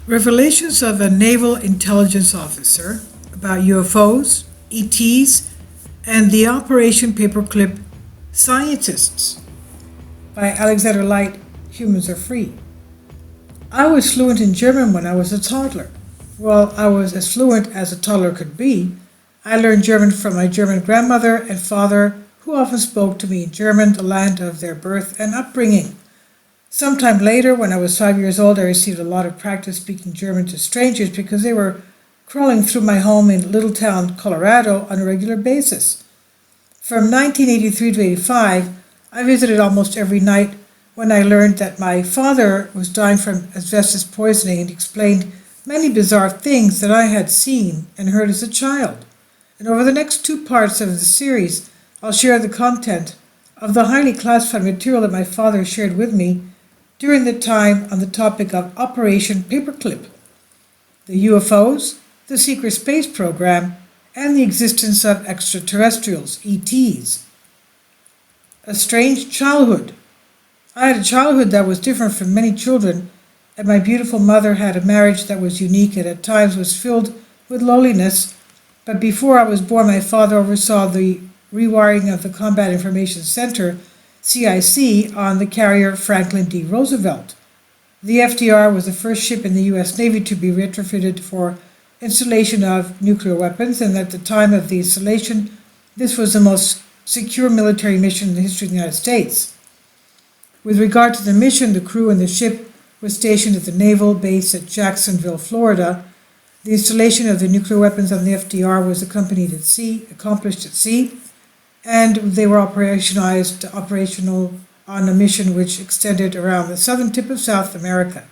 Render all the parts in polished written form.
Revelations of a Naval Intelligence Officer about UFOs, ETs, and the Operation Paperclip Scientists by Alexander Light, Humans Are Free. I was fluent in German when I was a toddler. Well, I was as fluent as a toddler could be. I learned German from my German grandmother and father, who often spoke to me in German, the land of their birth and upbringing. Sometime later, when I was 5 years old, I received a lot of practice speaking German to strangers because they were crawling through my home in Littletown, Colorado on a regular basis. From 1983 to 85, I visited almost every night when I learned that my father was dying from asbestos poisoning and explained many bizarre things that I had seen and heard as a child. And over the next two parts of the series, I'll share the content of the highly classified material that my father shared with me during the time on the topic of Operation Paperclip, the UFOs, the secret space program, and the existence of extraterrestrials, ETs. A strange childhood. I had a childhood that was different from many children, and my beautiful mother had a marriage that was unique and at times was filled with loneliness. But before I was born, my father oversaw the rewiring of the Combat Information Center, CIC, on the carrier Franklin D. Roosevelt. The FDR was the first ship in the U.S. Navy to be retrofitted for installation of nuclear weapons, and at the time of the installation, this was the most secure military mission in the history of the United States. With regard to the mission, the crew and the ship were stationed at the naval base at Jacksonville, Florida. The installation of the nuclear weapons on the FDR was accomplished at sea, and they were operational on a mission which extended around the southern tip of South America.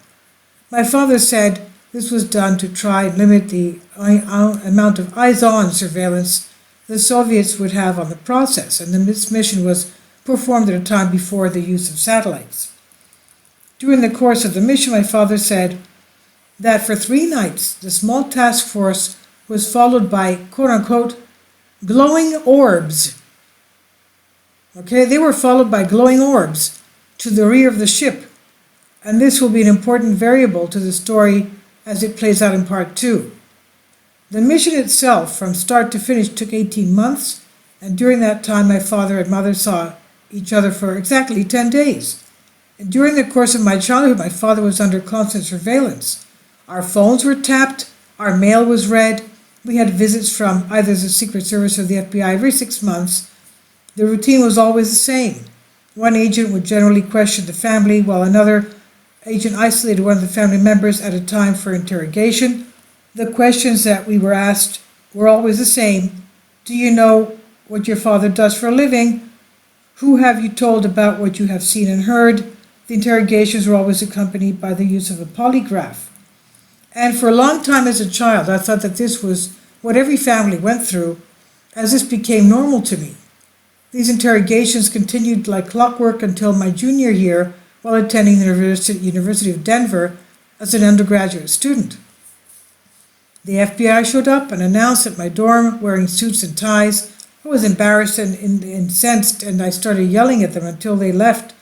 My father said this was done to try and limit the amount of eyes-on surveillance the Soviets would have on the process, and this mission was performed at a time before the use of satellites. During the course of the mission, my father said that for 3 nights, the small task force was followed by, quote-unquote, glowing orbs. Okay, they were followed by glowing orbs to the rear of the ship, and this will be an important variable to the story as it plays out in part 2. The mission itself, from start to finish, took 18 months, and during that time my father and mother saw each other for exactly 10 days. And during the course of my childhood, my father was under constant surveillance. Our phones were tapped, our mail was read, we had visits from either the Secret Service or the FBI every 6 months. The routine was always the same. One agent would generally question the family, while another agent isolated one of the family members at a time for interrogation. The questions that we were asked were always the same. Do you know what your father does for a living? Who have you told about what you have seen and heard? The interrogations were always accompanied by the use of a polygraph. And for a long time as a child, I thought that this was what every family went through, as this became normal to me. These interrogations continued like clockwork until my junior year while attending the University of Denver as an undergraduate student. The FBI showed up and announced at my dorm wearing suits and ties. I was embarrassed and incensed, and I started yelling at them until they left.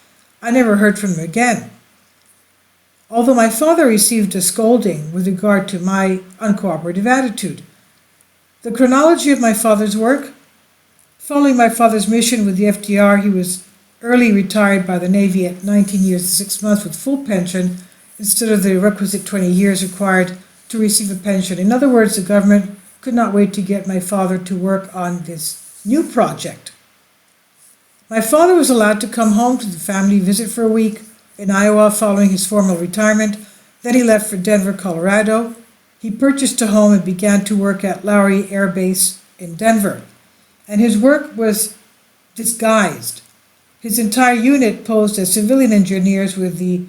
I never heard from them again. Although my father received a scolding with regard to my uncooperative attitude. The chronology of my father's work. Following my father's mission with the FDR, he was early retired by the Navy at 19 years and 6 months with full pension instead of the requisite 20 years required to receive a pension. In other words, the government could not wait to get my father to work on this new project. My father was allowed to come home to the family visit for a week in Iowa following his formal retirement. Then he left for Denver, Colorado. He purchased a home and began to work at Lowry Air Base in Denver. And his work was disguised. His entire unit posed as civilian engineers with the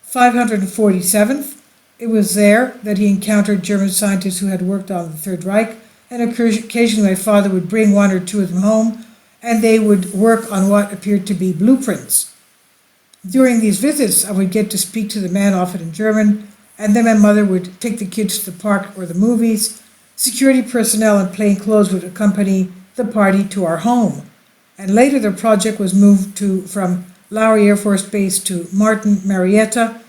547th. It was there that he encountered German scientists who had worked on the Third Reich, and occasionally my father would bring 1 or 2 of them home, and they would work on what appeared to be blueprints. During these visits, I would get to speak to the man, often in German, and then my mother would take the kids to the park or the movies. Security personnel in plain clothes would accompany the party to our home. And later the project was moved from Lowry Air Force Base to Martin Marietta,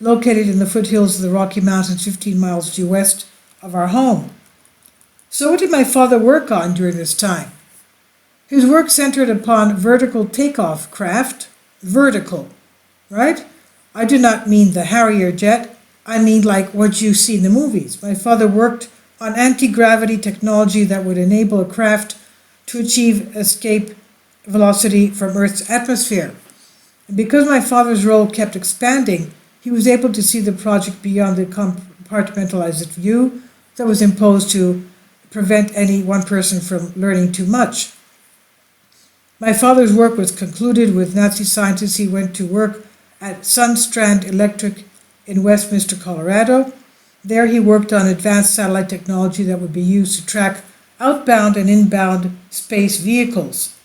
located in the foothills of the Rocky Mountains 15 miles due west of our home. So what did my father work on during this time? His work centered upon vertical takeoff craft, vertical, right? I do not mean the Harrier jet, I mean like what you see in the movies. My father worked on anti-gravity technology that would enable a craft to achieve escape velocity from Earth's atmosphere. And because my father's role kept expanding, he was able to see the project beyond the compartmentalized view that was imposed to prevent any one person from learning too much. My father's work was concluded with Nazi scientists. He went to work at Sunstrand Electric in Westminster, Colorado. There he worked on advanced satellite technology that would be used to track outbound and inbound space vehicles.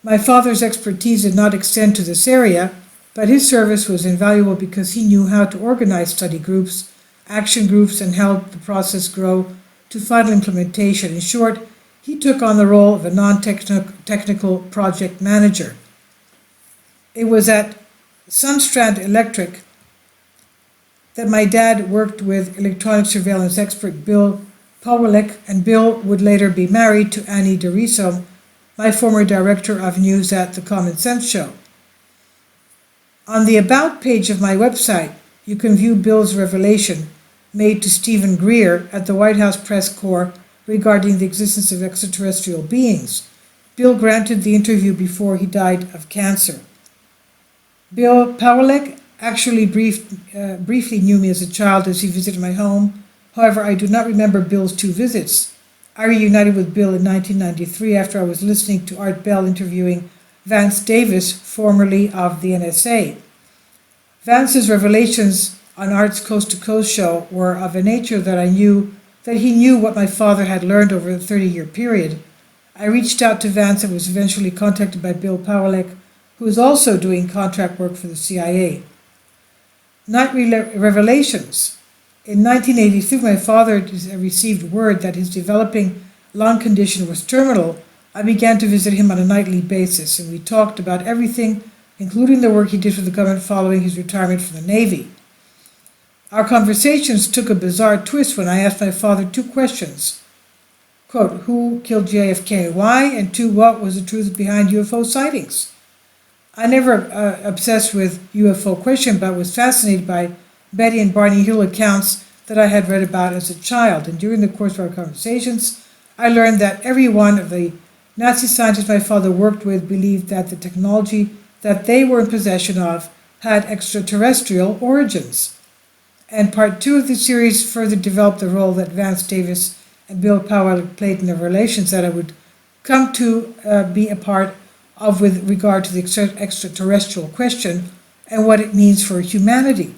My father's expertise did not extend to this area, but his service was invaluable because he knew how to organize study groups, action groups, and help the process grow to final implementation. In short, he took on the role of a non-technical project manager. It was at Sunstrand Electric that my dad worked with electronic surveillance expert Bill Pawelek, and Bill would later be married to Annie DeRiso, my former director of news at the Common Sense Show. On the About page of my website, you can view Bill's revelation made to Stephen Greer at the White House Press Corps regarding the existence of extraterrestrial beings. Bill granted the interview before he died of cancer. Bill Pawelek actually briefly knew me as a child as he visited my home. However, I do not remember Bill's 2 visits. I reunited with Bill in 1993 after I was listening to Art Bell interviewing Vance Davis, formerly of the NSA. Vance's revelations on Art's Coast to Coast show were of a nature that I knew that he knew what my father had learned over a 30-year period. I reached out to Vance and was eventually contacted by Bill Pawelek, who is also doing contract work for the CIA. Night revelations. In 1983, my father received word that his developing lung condition was terminal. I began to visit him on a nightly basis, and we talked about everything, including the work he did for the government following his retirement from the Navy. Our conversations took a bizarre twist when I asked my father 2 questions. Quote, who killed JFK and why? And 2, what was the truth behind UFO sightings? I never obsessed with UFO question, but was fascinated by Betty and Barney Hill accounts that I had read about as a child. And during the course of our conversations, I learned that every one of the Nazi scientists my father worked with believed that the technology that they were in possession of had extraterrestrial origins. And part 2 of the series further developed the role that Vance Davis and Bill Pawelek played in the relations that I would come to be a part of with regard to the extraterrestrial question and what it means for humanity.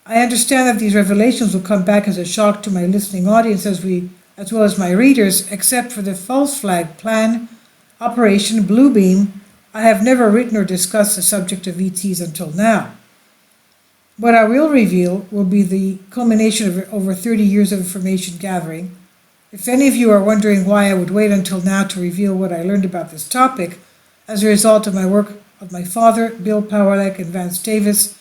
I understand that these revelations will come back as a shock to my listening audience as well as my readers, except for the false flag plan, Operation Bluebeam. I have never written or discussed the subject of ETs until now. What I will reveal will be the culmination of over 30 years of information gathering. If any of you are wondering why I would wait until now to reveal what I learned about this topic as a result of my work of my father, Bill Pawelek, and Vance Davis,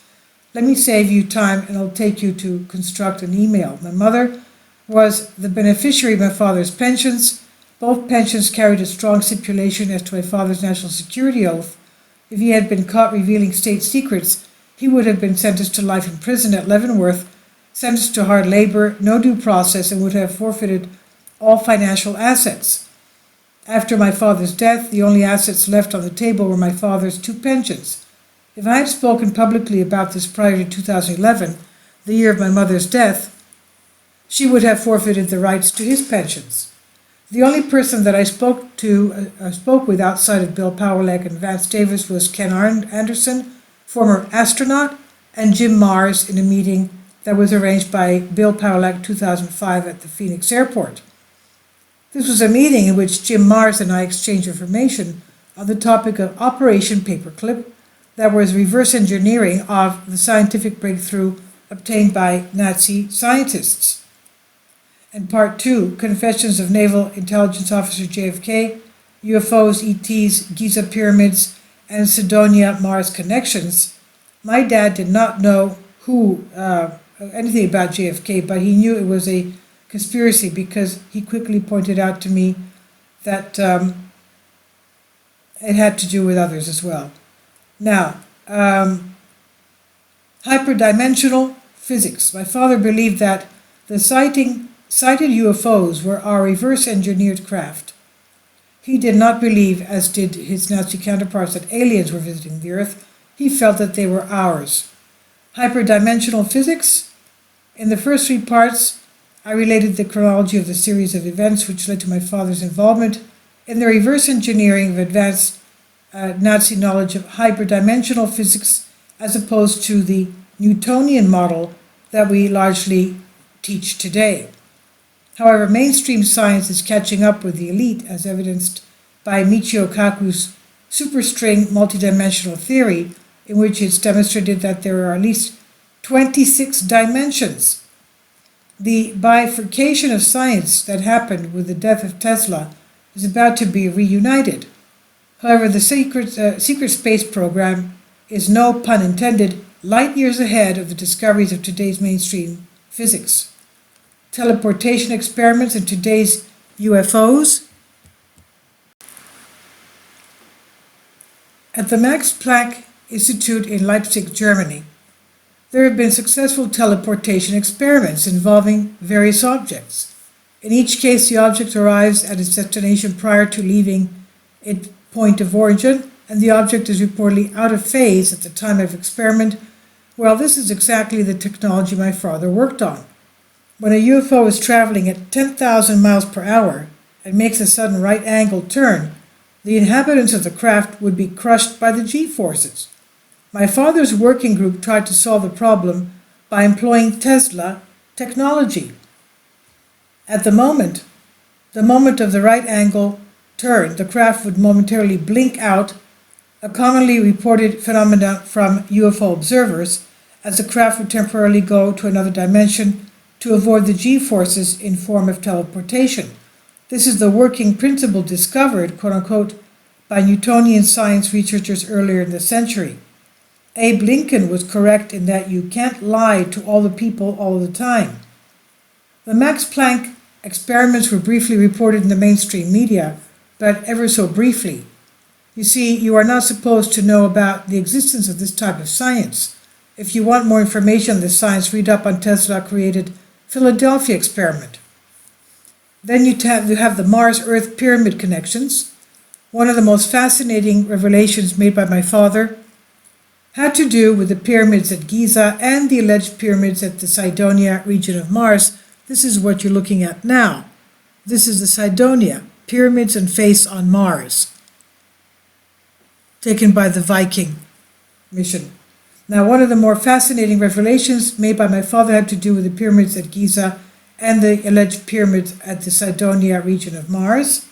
let me save you time and I'll take you to construct an email. My mother was the beneficiary of my father's pensions. Both pensions carried a strong stipulation as to my father's national security oath. If he had been caught revealing state secrets, he would have been sentenced to life in prison at Leavenworth, sentenced to hard labor, no due process, and would have forfeited all financial assets. After my father's death, the only assets left on the table were my father's 2 pensions. If I had spoken publicly about this prior to 2011, the year of my mother's death, she would have forfeited the rights to his pensions. The only person that I spoke with outside of Bill Pawelek and Vance Davis was Ken Anderson, former astronaut, and Jim Mars in a meeting that was arranged by Bill Pawelek 2005 at the Phoenix airport. This was a meeting in which Jim Mars and I exchanged information on the topic of Operation Paperclip, that was reverse engineering of the scientific breakthrough obtained by Nazi scientists. And part 2, Confessions of Naval Intelligence Officer JFK, UFOs, ETs, Giza Pyramids, and Sidonia Mars Connections, My dad did not know anything about JFK, but he knew it was a conspiracy because he quickly pointed out to me that it had to do with others as well. Now, hyperdimensional physics. My father believed that the cited UFOs were our reverse-engineered craft. He did not believe, as did his Nazi counterparts, that aliens were visiting the Earth. He felt that they were ours. Hyperdimensional physics. In the first 3 parts, I related the chronology of the series of events which led to my father's involvement in the reverse engineering of advanced Nazi knowledge of hyperdimensional physics as opposed to the Newtonian model that we largely teach today. However, mainstream science is catching up with the elite, as evidenced by Michio Kaku's superstring multidimensional theory, in which it's demonstrated that there are at least 26 dimensions. The bifurcation of science that happened with the death of Tesla is about to be reunited. However, the secret space program is, no pun intended, light years ahead of the discoveries of today's mainstream physics. Teleportation experiments and today's UFOs. At the Max Planck Institute in Leipzig, Germany, there have been successful teleportation experiments involving various objects. In each case, the object arrives at its destination prior to leaving its point of origin, and the object is reportedly out of phase at the time of experiment. Well, this is exactly the technology my father worked on. When a UFO is traveling at 10,000 miles per hour and makes a sudden right-angle turn, the inhabitants of the craft would be crushed by the G-forces. My father's working group tried to solve the problem by employing Tesla technology. At the moment of the right-angle turn, the craft would momentarily blink out, a commonly reported phenomenon from UFO observers, as the craft would temporarily go to another dimension to avoid the G-forces in form of teleportation. This is the working principle discovered, quote-unquote, by Newtonian science researchers earlier in the century. Abe Lincoln was correct in that you can't lie to all the people all the time. The Max Planck experiments were briefly reported in the mainstream media, but ever so briefly. You see, you are not supposed to know about the existence of this type of science. If you want more information on this science, read up on Tesla-created Philadelphia experiment. Then you have the Mars-Earth pyramid connections. One of the most fascinating revelations made by my father had to do with the pyramids at Giza and the alleged pyramids at the Cydonia region of Mars. This is what you're looking at now. This is the Cydonia, pyramids and face on Mars, taken by the Viking mission. Now, one of the more fascinating revelations made by my father had to do with the pyramids at Giza and the alleged pyramids at the Cydonia region of Mars.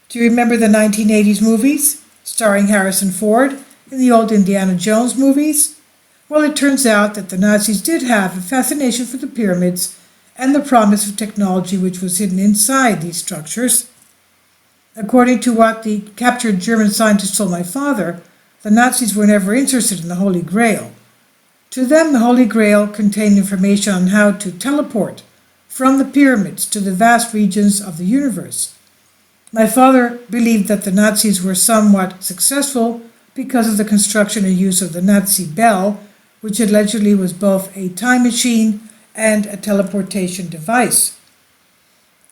Do you remember the 1980s movies starring Harrison Ford and the old Indiana Jones movies? Well, it turns out that the Nazis did have a fascination for the pyramids and the promise of technology which was hidden inside these structures. According to what the captured German scientists told my father, the Nazis were never interested in the Holy Grail. To them, the Holy Grail contained information on how to teleport from the pyramids to the vast regions of the universe. My father believed that the Nazis were somewhat successful because of the construction and use of the Nazi bell, which allegedly was both a time machine and a teleportation device.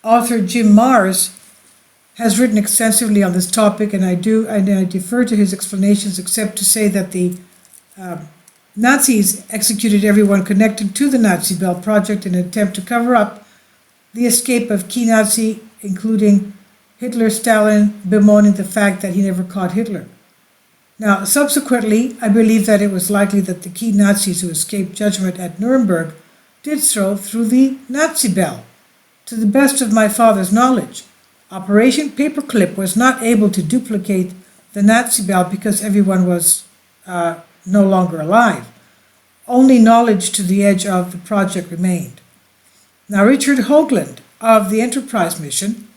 Author Jim Marrs has written extensively on this topic, and I defer to his explanations, except to say that the Nazis executed everyone connected to the Nazi Bell project in an attempt to cover up the escape of key Nazi, including Hitler, Stalin, bemoaning the fact that he never caught Hitler. Now, subsequently, I believe that it was likely that the key Nazis who escaped judgment at Nuremberg did so through the Nazi Bell. To the best of my father's knowledge, Operation Paperclip was not able to duplicate the Nazi Bell because everyone was no longer alive. Only knowledge to the edge of the project remained. Now, Richard Hoagland of the Enterprise mission,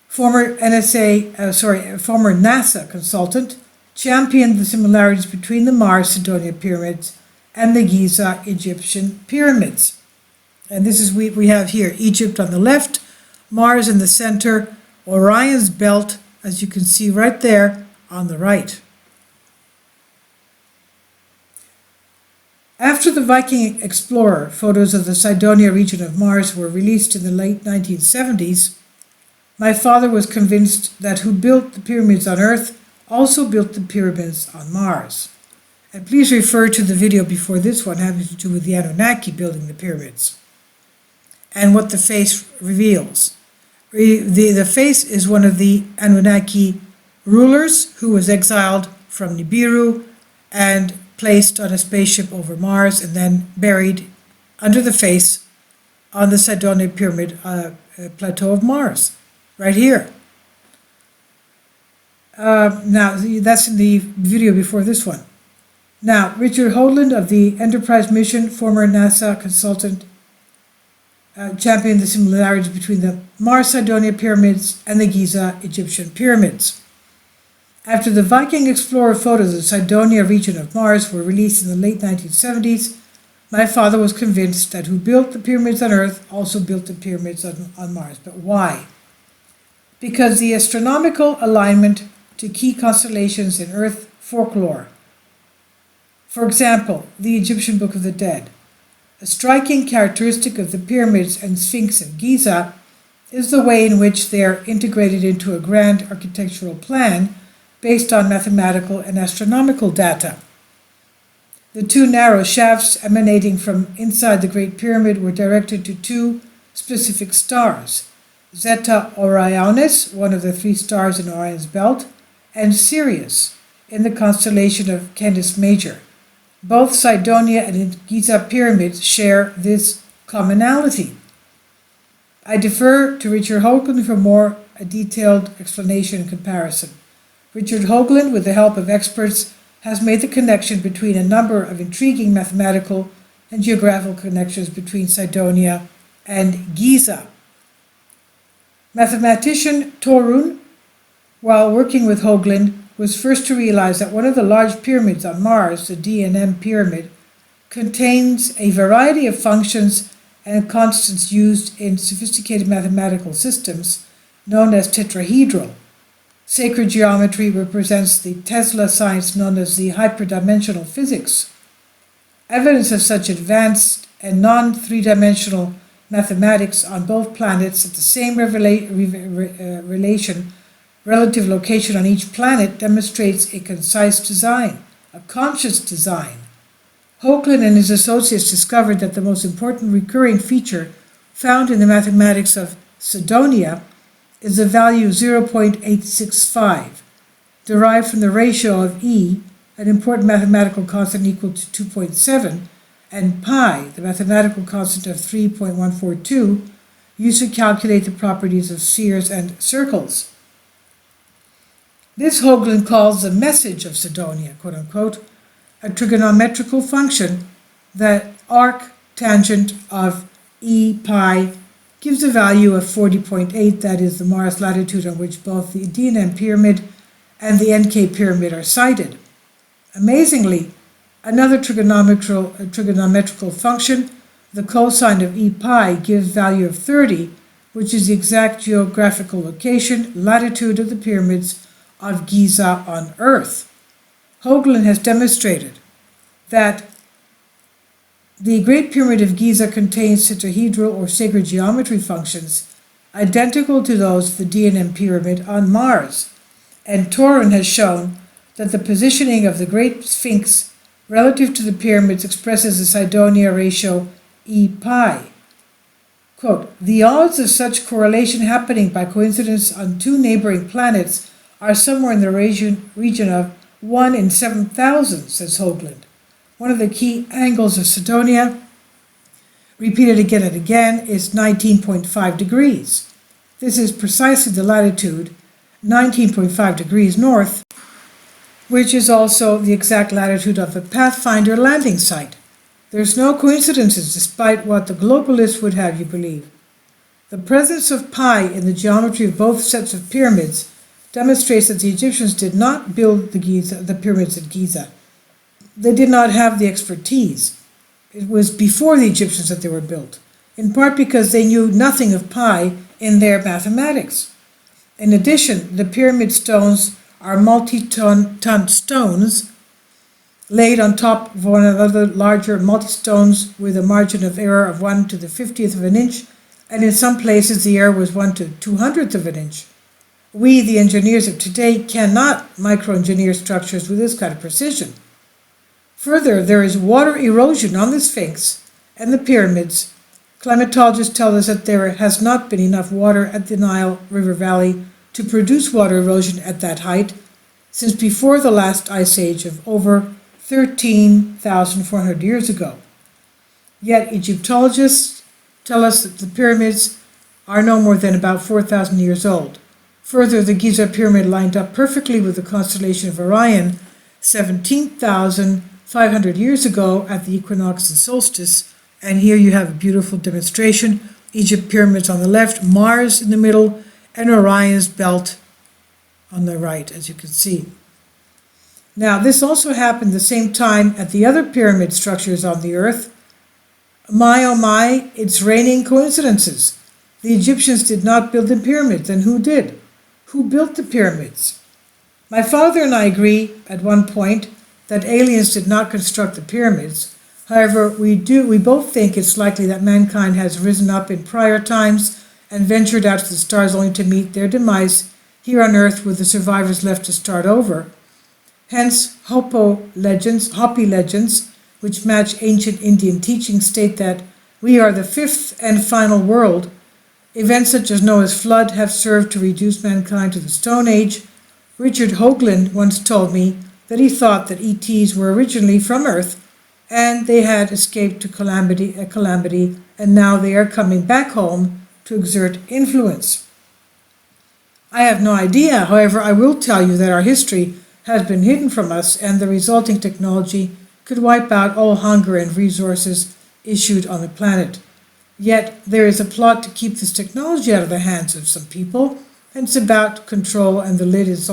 former NASA consultant, championed the similarities between the Mars-Sidonia pyramids and the Giza Egyptian pyramids. And this is what we have here: Egypt on the left, Mars in the center, Orion's belt, as you can see right there, on the right. After the Viking explorer, photos of the Sidonia region of Mars were released in the late 1970s, my father was convinced that who built the pyramids on Earth also built the pyramids on Mars. And please refer to the video before this one having to do with the Anunnaki building the pyramids and what the face reveals. The face is one of the Anunnaki rulers who was exiled from Nibiru and placed on a spaceship over Mars and then buried under the face on the Sidonia pyramid plateau of Mars, right here. Now, that's in the video before this one. Now, Richard Hoagland of the Enterprise mission, former NASA consultant, championed the similarities between the Mars-Sidonia pyramids and the Giza Egyptian pyramids. After the Viking explorer photos of the Sidonia region of Mars were released in the late 1970s, my father was convinced that who built the pyramids on Earth also built the pyramids on Mars. But why? Because the astronomical alignment to key constellations in Earth folklore. For example, the Egyptian Book of the Dead. A striking characteristic of the pyramids and Sphinx of Giza is the way in which they are integrated into a grand architectural plan based on mathematical and astronomical data. The two narrow shafts emanating from inside the Great Pyramid were directed to two specific stars, Zeta Orionis, one of the three stars in Orion's belt, and Sirius, in the constellation of Canis Major. Both Sidonia and Giza pyramids share this commonality. I defer to Richard Hoagland for a detailed explanation and comparison. Richard Hoagland, with the help of experts, has made the connection between a number of intriguing mathematical and geographical connections between Sidonia and Giza. Mathematician Torun, while working with Hoagland, was first to realize that one of the large pyramids on Mars, the D&M pyramid, contains a variety of functions and constants used in sophisticated mathematical systems known as tetrahedral. Sacred geometry represents the Tesla science known as the hyperdimensional physics. Evidence of such advanced and non-three-dimensional mathematics on both planets at the same relative location on each planet demonstrates a concise design, a conscious design. Hoagland and his associates discovered that the most important recurring feature found in the mathematics of Sidonia is the value 0.865, derived from the ratio of E, an important mathematical constant equal to 2.7, and pi, the mathematical constant of 3.142, used to calculate the properties of spheres and circles. This Hoagland calls the message of Sidonia, quote unquote, a trigonometrical function that arc tangent of E pi gives a value of 40.8, that is the Mars latitude on which both the D&M pyramid and the NK pyramid are sited. Amazingly, another trigonometrical function, the cosine of E pi, gives value of 30, which is the exact geographical location, latitude of the pyramids of Giza on Earth. Hoagland has demonstrated that the Great Pyramid of Giza contains tetrahedral or sacred geometry functions identical to those of the D&M pyramid on Mars, and Torun has shown that the positioning of the Great Sphinx relative to the pyramids expresses the Sidonia ratio E pi. Quote, the odds of such correlation happening by coincidence on two neighboring planets are somewhere in the region of 1 in 7,000, says Hoagland. One of the key angles of Sidonia, repeated again and again, is 19.5 degrees. This is precisely the latitude, 19.5 degrees north, which is also the exact latitude of the Pathfinder landing site. There's no coincidences, despite what the globalists would have you believe. The presence of pi in the geometry of both sets of pyramids demonstrates that the Egyptians did not build the pyramids at Giza. They did not have the expertise. It was before the Egyptians that they were built, in part because they knew nothing of pi in their mathematics. In addition, the pyramid stones are multi-ton stones laid on top of one another, larger multi-stones with a margin of error of 1 to the 50th of an inch, and in some places the error was 1 to 200th of an inch. We, the engineers of today, cannot micro-engineer structures with this kind of precision. Further, there is water erosion on the Sphinx and the pyramids. Climatologists tell us that there has not been enough water at the Nile River Valley to produce water erosion at that height since before the last ice age of over 13,400 years ago. Yet Egyptologists tell us that the pyramids are no more than about 4,000 years old. Further, the Giza pyramid lined up perfectly with the constellation of Orion 17,500 years ago at the equinox and solstice. And here you have a beautiful demonstration. Egypt pyramids on the left, Mars in the middle, and Orion's belt on the right, as you can see. Now, this also happened the same time at the other pyramid structures on the earth. My oh my, it's raining coincidences. The Egyptians did not build the pyramids, and who did? Who built the pyramids? My father and I agree at one point that aliens did not construct the pyramids. However, we both think it's likely that mankind has risen up in prior times and ventured out to the stars only to meet their demise here on Earth with the survivors left to start over. Hence, Hopi legends, which match ancient Indian teachings, state that we are the fifth and final world. Events such as Noah's flood have served to reduce mankind to the Stone Age. Richard Hoagland once told me that he thought that ETs were originally from Earth and they had escaped to calamity, and now they are coming back home to exert influence. I have no idea, however, I will tell you that our history has been hidden from us, and the resulting technology could wipe out all hunger and resources issued on the planet. Yet there is a plot to keep this technology out of the hands of some people, and it's about control, and the lid is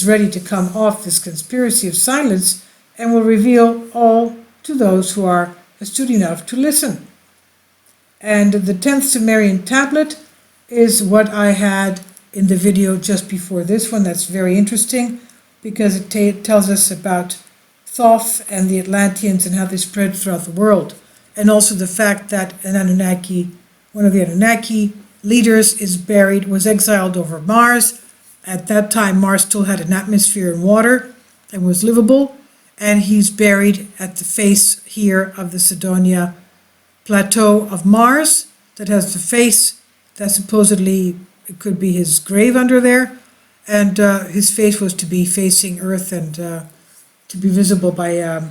ready to come off this conspiracy of silence, and will reveal all to those who are astute enough to listen. And the 10th Sumerian tablet is what I had in the video just before this one. That's very interesting because it tells us about Thoth and the Atlanteans and how they spread throughout the world. And also the fact that one of the Anunnaki leaders was exiled over Mars. At that time, Mars still had an atmosphere and water and was livable. And he's buried at the face here of the Cydonia plateau of Mars that has the face that supposedly it could be his grave under there. And his face was to be facing Earth and to be visible by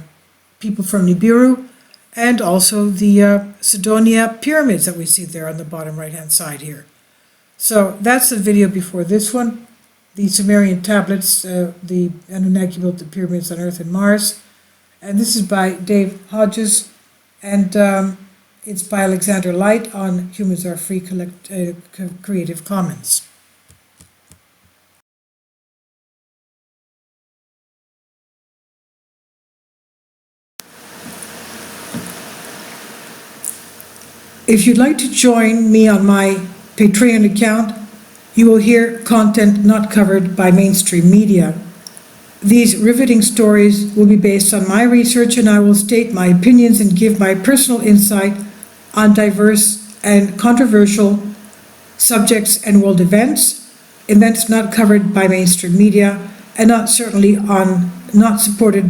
people from Nibiru. And also the Cydonia pyramids that we see there on the bottom right-hand side here. So that's the video before this one. The Sumerian tablets, the Anunnaki built the pyramids on Earth and Mars. And this is by Dave Hodges, and it's by Alexander Light on Humans Are Free Creative Commons. If you'd like to join me on my Patreon account, you will hear content not covered by mainstream media. These riveting stories will be based on my research, and I will state my opinions and give my personal insight on diverse and controversial subjects and world events not covered by mainstream media, and not supported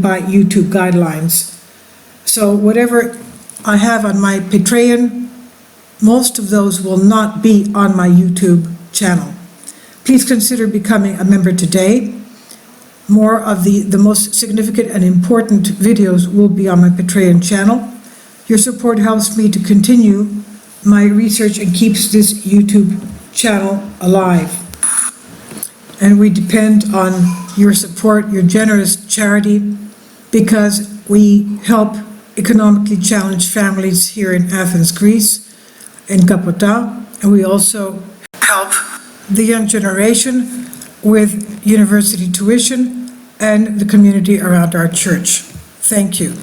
by YouTube guidelines. So whatever I have on my Patreon, most of those will not be on my YouTube channel. Please consider becoming a member today. More of the most significant and important videos will be on my Patreon channel. Your support helps me to continue my research and keeps this YouTube channel alive. And we depend on your support, your generous charity, because we help economically challenged families here in Athens, Greece, in Kapota, and we also help the young generation with university tuition and the community around our church. Thank you.